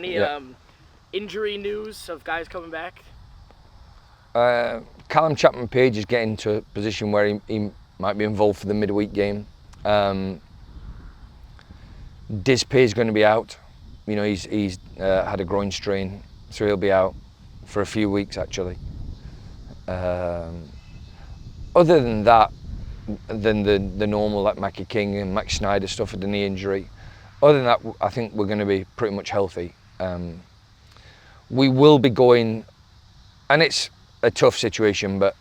Any injury news of guys coming back? Callum Chapman-Page is getting to a position where he might be involved for the midweek game. Dispay is going to be out. You know, he's had a groin strain, so he'll be out for a few weeks actually. Other than that, than the normal like Mackie King and Max Schneider stuff with the knee injury, other than that, I think we're going to be pretty much healthy. We will be going, and it's a tough situation, but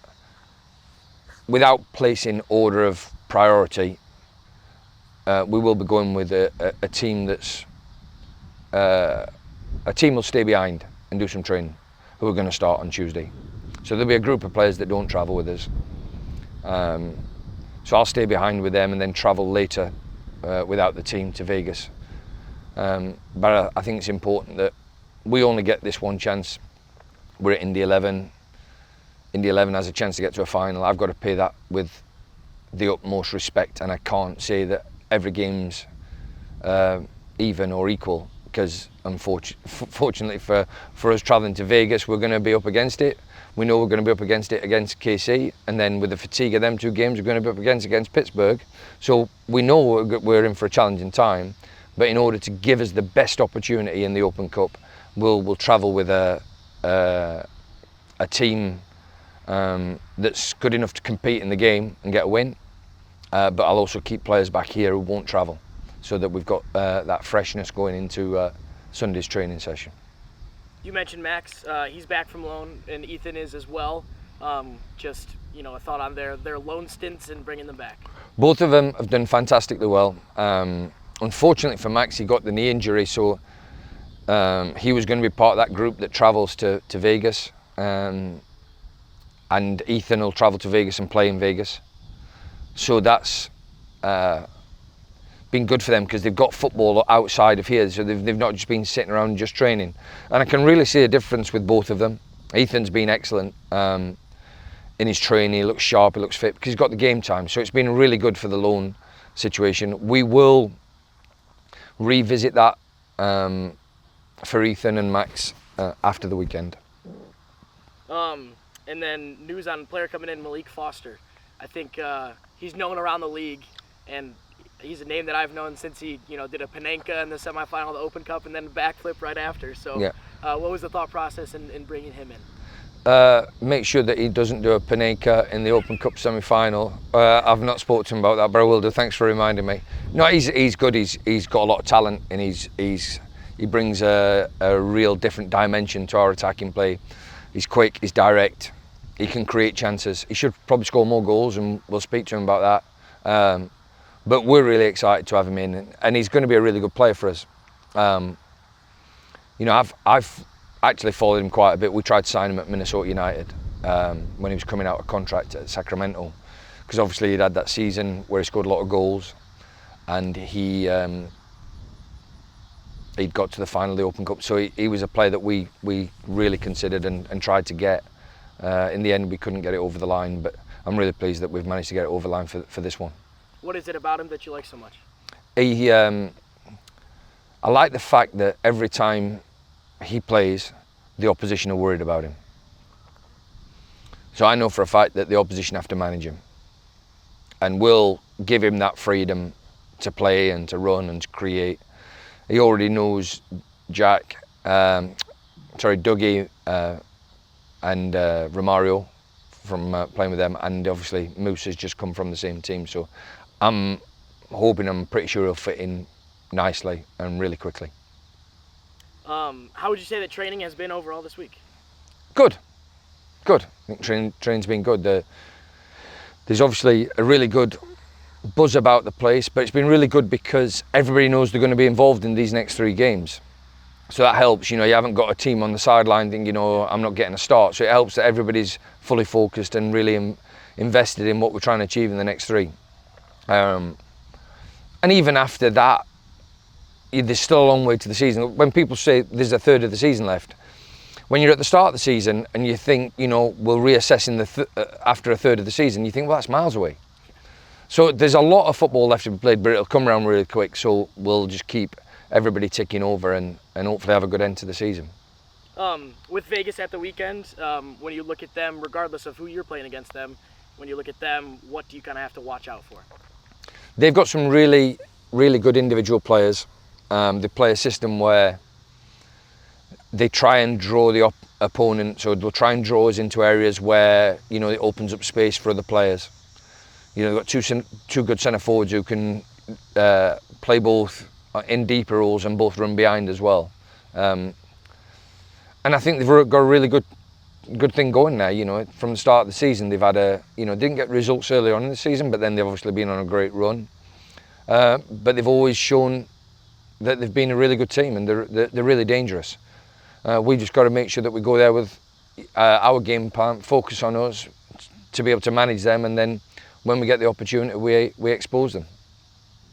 without placing order of priority, we will be going with a team that's a team will stay behind and do some training, who are going to start on Tuesday. So there'll be a group of players that don't travel with us. So I'll stay behind with them and then travel later without the team to Vegas. But I think it's important that we only get this one chance. We're at Indy 11. Indy 11 has a chance to get to a final. I've got to pay that with the utmost respect, and I can't say that every game's even or equal, because unfortunately for us travelling to Vegas, we're going to be up against it. We know we're going to be up against it against KC, and then with the fatigue of them two games, we're going to be up against Pittsburgh. So we know we're in for a challenging time, but in order to give us the best opportunity in the Open Cup, we'll travel with a team that's good enough to compete in the game and get a win. But I'll also keep players back here who won't travel, so that we've got that freshness going into Sunday's training session. You mentioned Max, he's back from loan, and Ethan is as well. Just, you know, a thought on their loan stints and bringing them back. Both of them have done fantastically well. Unfortunately for Max, he got the knee injury, so he was going to be part of that group that travels to Vegas. And Ethan will travel to Vegas and play in Vegas. So that's been good for them, because they've got football outside of here, so they've not just been sitting around and just training. And I can really see a difference with both of them. Ethan's been excellent in his training. He looks sharp, he looks fit, because he's got the game time. So it's been really good for the loan situation. We will revisit that for Ethan and Max after the weekend. And then news on a player coming in, Malik Foster. I think he's known around the league, and he's a name that I've known since he, you know, did a Panenka in the semifinal of the Open Cup and then a backflip right after. So yeah. What was the thought process in bringing him in? Make sure that he doesn't do a Panenka in the Open Cup semi-final. I've not spoken to him about that, but I will do. Thanks for reminding me. No, he's good. He's got a lot of talent, and he brings a real different dimension to our attacking play. He's quick, he's direct, he can create chances. He should probably score more goals, and we'll speak to him about that. But we're really excited to have him in, and he's going to be a really good player for us. You know, I've actually followed him quite a bit. We tried to sign him at Minnesota United when he was coming out of contract at Sacramento, because obviously he'd had that season where he scored a lot of goals, and he'd got to the final of the Open Cup. So he was a player that we really considered and tried to get. In the end, we couldn't get it over the line, but I'm really pleased that we've managed to get it over the line for this one. What is it about him that you like so much? I like the fact that every time he plays, the opposition are worried about him. So I know for a fact that the opposition have to manage him, and we'll give him that freedom to play and to run and to create. He already knows Dougie and Romario from playing with them, and obviously Moose has just come from the same team. So I'm pretty sure he'll fit in nicely and really quickly. How would you say that training has been overall this week? Good. I think training's been good. There's obviously a really good buzz about the place, but it's been really good because everybody knows they're going to be involved in these next 3 games. So that helps. You know, you haven't got a team on the sideline thinking, you know, I'm not getting a start. So it helps that everybody's fully focused and really invested in what we're trying to achieve in the next 3. And even after that, there's still a long way to the season. When people say there's a third of the season left, when you're at the start of the season and you think, you know, we'll reassess after a third of the season, you think, well, that's miles away. So there's a lot of football left to be played, but it'll come around really quick. So we'll just keep everybody ticking over and hopefully have a good end to the season. With Vegas at the weekend, when you look at them, regardless of who you're playing against them, when you look at them, what do you kind of have to watch out for? They've got some really, really good individual players. They play a system where they try and draw the opponent, so they'll try and draw us into areas where, you know, it opens up space for other players. You know, they've got two good centre forwards who can play both in deeper roles and both run behind as well. And I think they've got a really good thing going there. You know, from the start of the season, they've had didn't get results early on in the season, but then they've obviously been on a great run. But they've always shown that they've been a really good team, and they're really dangerous. We just got to make sure that we go there with our game plan, focus on us, to be able to manage them, and then when we get the opportunity, we expose them.